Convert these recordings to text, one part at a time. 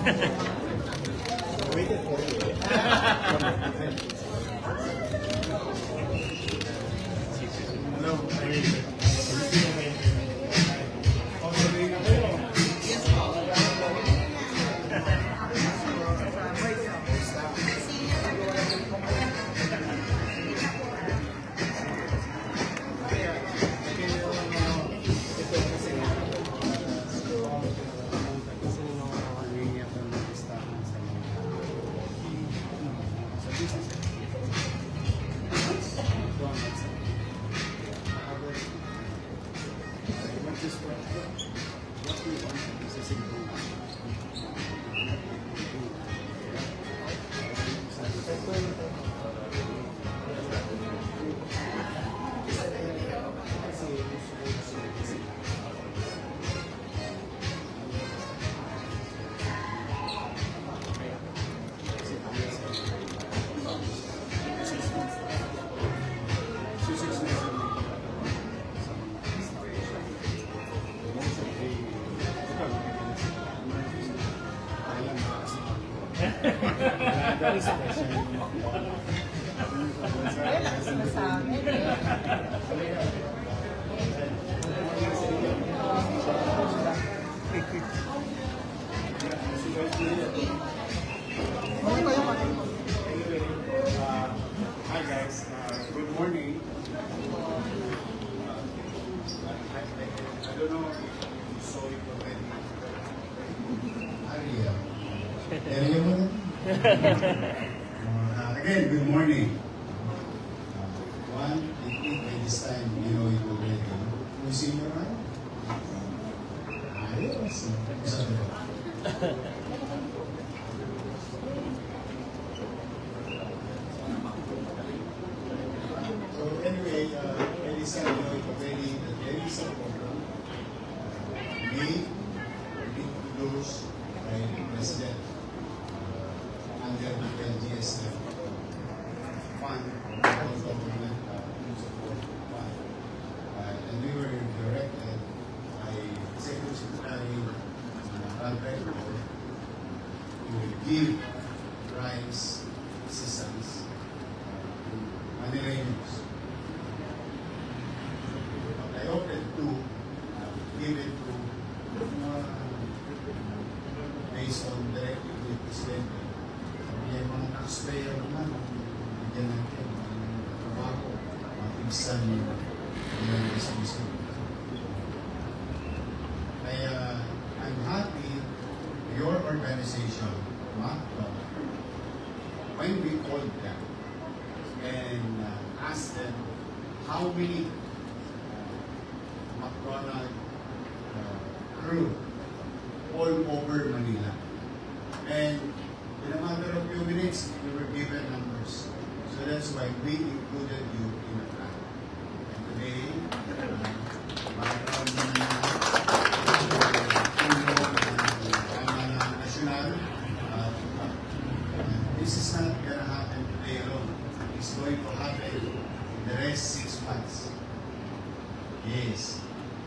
Waited for you. Hello. Relax na sa amin. Hi guys, good morning. I don't know if you saw it already. Ariel. Ariel mo rin? Again, good morning. One, I think by this time you know it already. Who's in your mind? Ayos. So anyway, by this time you know it already that there is a program made or introduced by the President under the LGSF fund, all government support fund. And we were directed by Executive Secretary Albert to give rice assistance to Manileños. But I opted to give it to based on directive with the President. Yung mga taxpayer naman, bigyan natin ng trabaho, matigisan yung business. Kaya, I'm happy your organization, MacDo, when we called them and asked them how many McDonald crew all over Manila. And in a matter of few minutes, we were given numbers. So that's why we included you in the plan. And today, national, this is not going to happen today alone. It's going to happen in the rest 6 months. Yes.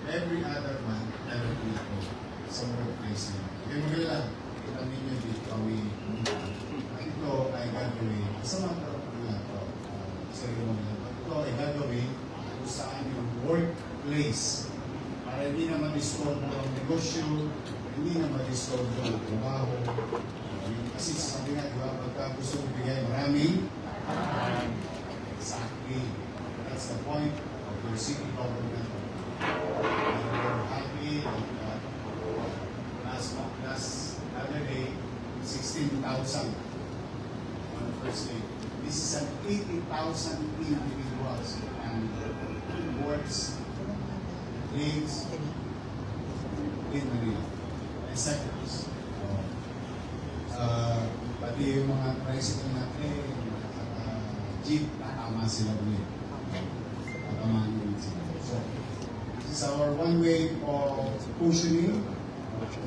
Every other month, there will be some workplace. Hindi mo kailan. Kita ninyo dito kami ito ay gagawin sa mga na ito ceremonial. Ito ay gagawin kung saan yung workplace para hindi na ma-disturb ang negosyo, hindi na ma-disturb ang trabaho. Kasi sabi nga, diba, pagka gusto mo bigay maraming exactly. That's the point of your city government. And we're happy that last other day, 16,000 on the first day. This is an 80,000 individuals and works, lives in Manila. And sectors. Pati yung mga tricycle natin, jeep, nakama sila ulit. Nakamaan ulit sila. So, this is our one way of cushioning.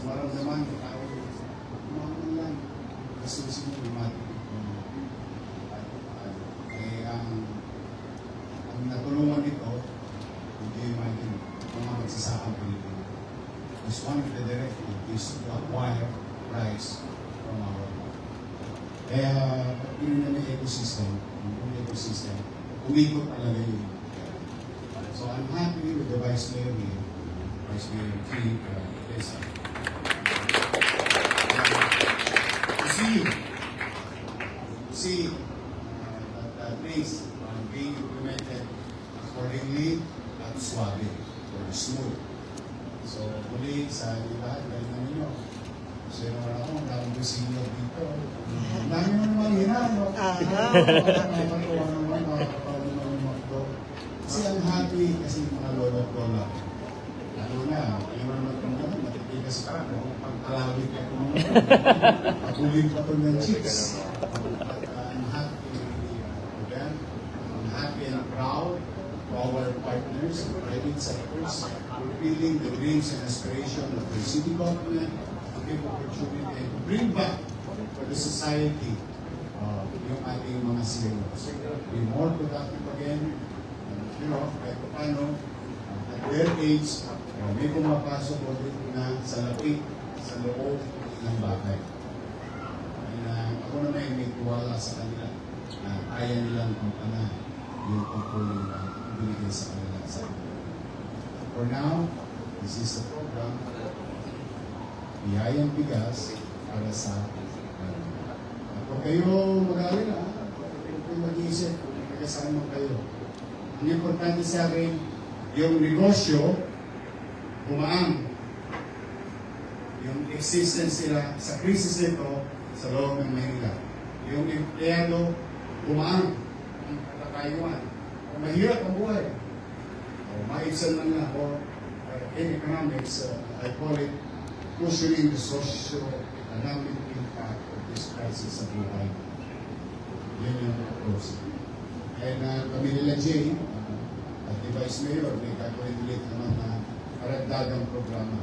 Maramdaman ko tayo, kumakan lang. Kasusin mo, lumating. Ang natulungan nito, hindi imagine, mga magsasakang Pilipino. Because one of the directives is to acquire rice from our part. Kaya, pag pinuna ng ecosystem, umikot talaga yung so I'm happy with the Vice Mayor here, Vice Mayor Keith, Tessa. To see that things are being implemented accordingly at suave or smooth. So, muli sa lahat, dahil na ninyo. Kasi naman ako, ang daming businyo dito. Ang dami mo naman hina, no? Kasi ang happy kasi mga lolo at lola. Lalo na, yung mga naman, matitigas ka, no? Pagkalawit ka kung pagulin pa ito ng chicks. I'm happy with them. I'm happy and proud to our partners, private sectors, fulfilling the dreams and aspirations of the city government, to give opportunity and to bring back for the society yung ating mga seniors. Be more productive again, kahit paano, at their age, may pumapasok ulit na sa lapit, sa loob ng bahay. Ako naman may tuwala sa kanila na kaya nilang kumpana yung pagpulong na binigay sa kanila. For now, this is the program, Biyayang Bigas para sa kung kayo mag-alala, kung kayo mag-iisip, kung magkasama kayo. Ang importante sa akin, yung negosyo, bumaan. Yung existence nila sa krisis nito sa loob ng Manila. Yung empleyado, bumaan. Ang katakayuan. Kung mahirap ang buhay, o maibsan man na, or in economics, I call it cushioning the socio-economic impact of this crisis sa buhay. Yan yung approach. And kami nila Jay, at the Vice Mayor, may gagawin ulit naman na karagdagang programa.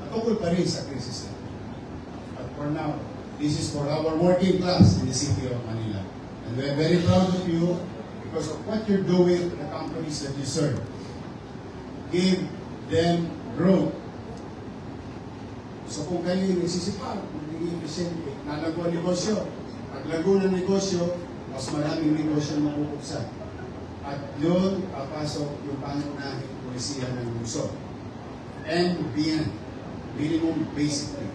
Patungkol pa rin sa krisis na. But for now, this is for our working class in the city of Manila. And we're very proud of you because of what you're doing to the companies that you serve. Give them growth. So kung kayo nagsisipag, magiging efficiente, nalago ang negosyo. Pag lago ng negosyo, mas maraming negosyo na mabubuksan. At yun, papasok yung pangunahing polisiya ng lungsod. And beyond, minimum basic need.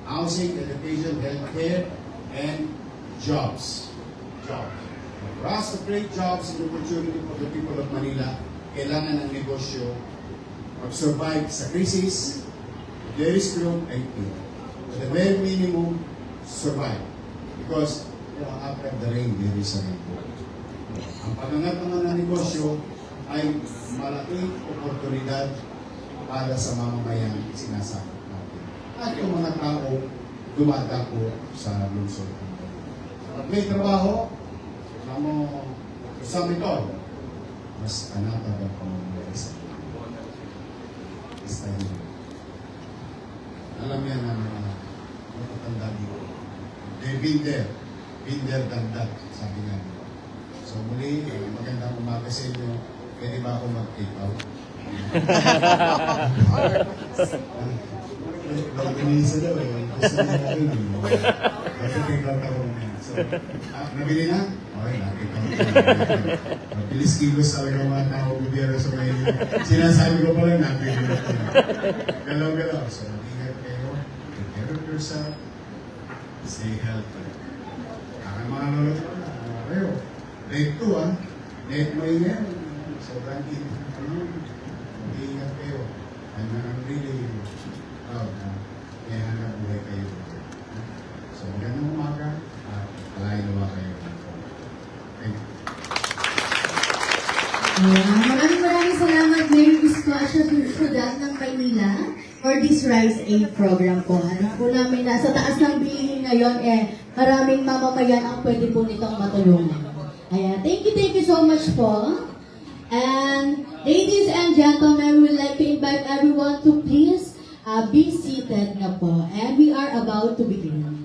Housing, education, healthcare, and jobs. For us to create jobs and opportunity for the people of Manila, kailangan ng negosyo mag-survive sa krisis. There is growth, I think. But the very minimum, survive. Because after the rain, there is a rainbow. Ang pagangat naman ng negosyo ay malaking oportunidad para sa mamamayan sinasakot natin. At yung mga tao dumadako sa lungsod. At may trabaho, sa metod, mas anatag ang pamamayan sa Istay. Alam yan ang mga matatanda dito. They've been there than that, sabi nga. So muli, magandang umaga sa inyo. Pwede ba ako mag-take out? Nag-inisa daw eh. Gusto niya na rin. Mag-take out ako ngayon. So, nabili na? Okay, na-take out. Bilis kilos talaga mga tao bibiyara sa may sinasabi ko pala, nabili na. Galaw-galaw. So, ingat kayo. Take care of yourself. Stay healthy. Ang mga lolo ko na, kayo. Late 2 late mo yun. Sobrang ingat kayo. I'm really proud na may hanap buhay kayo. So, magandang umaga. Kalahin nawa kayo. Thank you. Maraming salamat, Mayor Isko Asyasudat ng Maynila for this Rise Aid program po. Alam po namin na sa taas ng bilihin ngayon, maraming mamamayan ang pwede po nitong matulungan. Ayan, thank you so much po. And ladies and gentlemen, we would like to invite everyone to please be seated na po. And we are about to begin.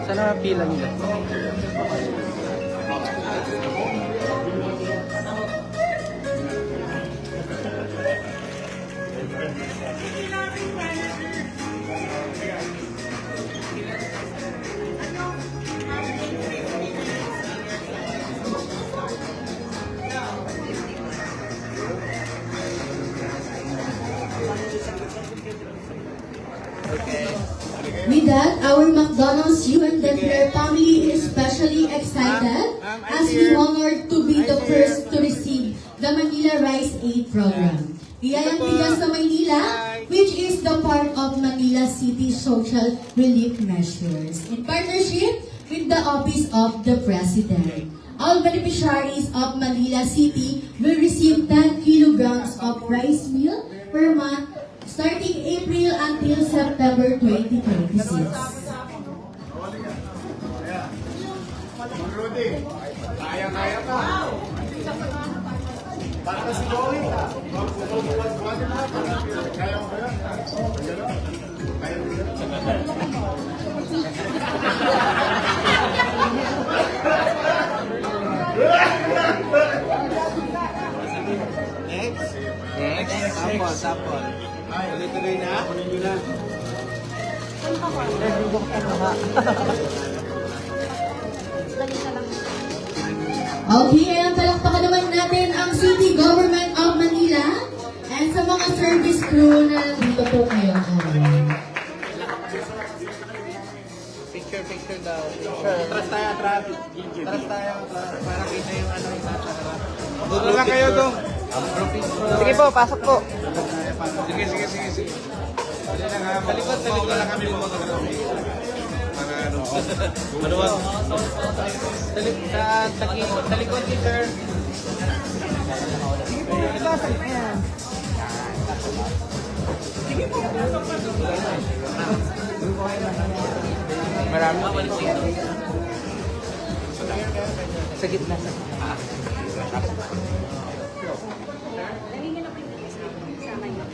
Saan ang pila nila? With that, our McDonald's You and the Flair family is especially excited as we honored to be the first to receive the Manila Rice Aid Program. Biyayang bigas sa Maynila, which is the part of Manila City Social Relief Measures in partnership with the Office of the President. All beneficiaries of Manila City will receive 10 kilograms of rice meal per month starting April until September 2026. Rudy, kaya-kaya pa. Para si Joey, buwan-buwan na. Kaya mo ba yan? Kaya mo yan? Next. Sample. Tuloy-tuloy na. Kunin nyo na. Okay, ayan, palakpakan naman natin ang City Government of Manila and sa mga service crew na nandito po ngayong araw. Picture daw. Atras tayo, atras. Atras tayo, para kita yung ano yung nasa. Doon lang kayo doon. Sige po, pasok po. Sige. Sa likod lang kami mo. Para ano. Maluwag. Sa likod ni sir. Marami. Sa gitna.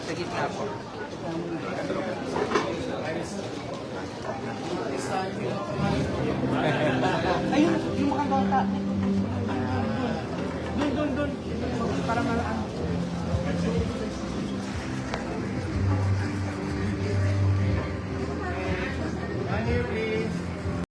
Sa gitna po. Ayun, yung mga bata. Doon. Para malaan. Can you please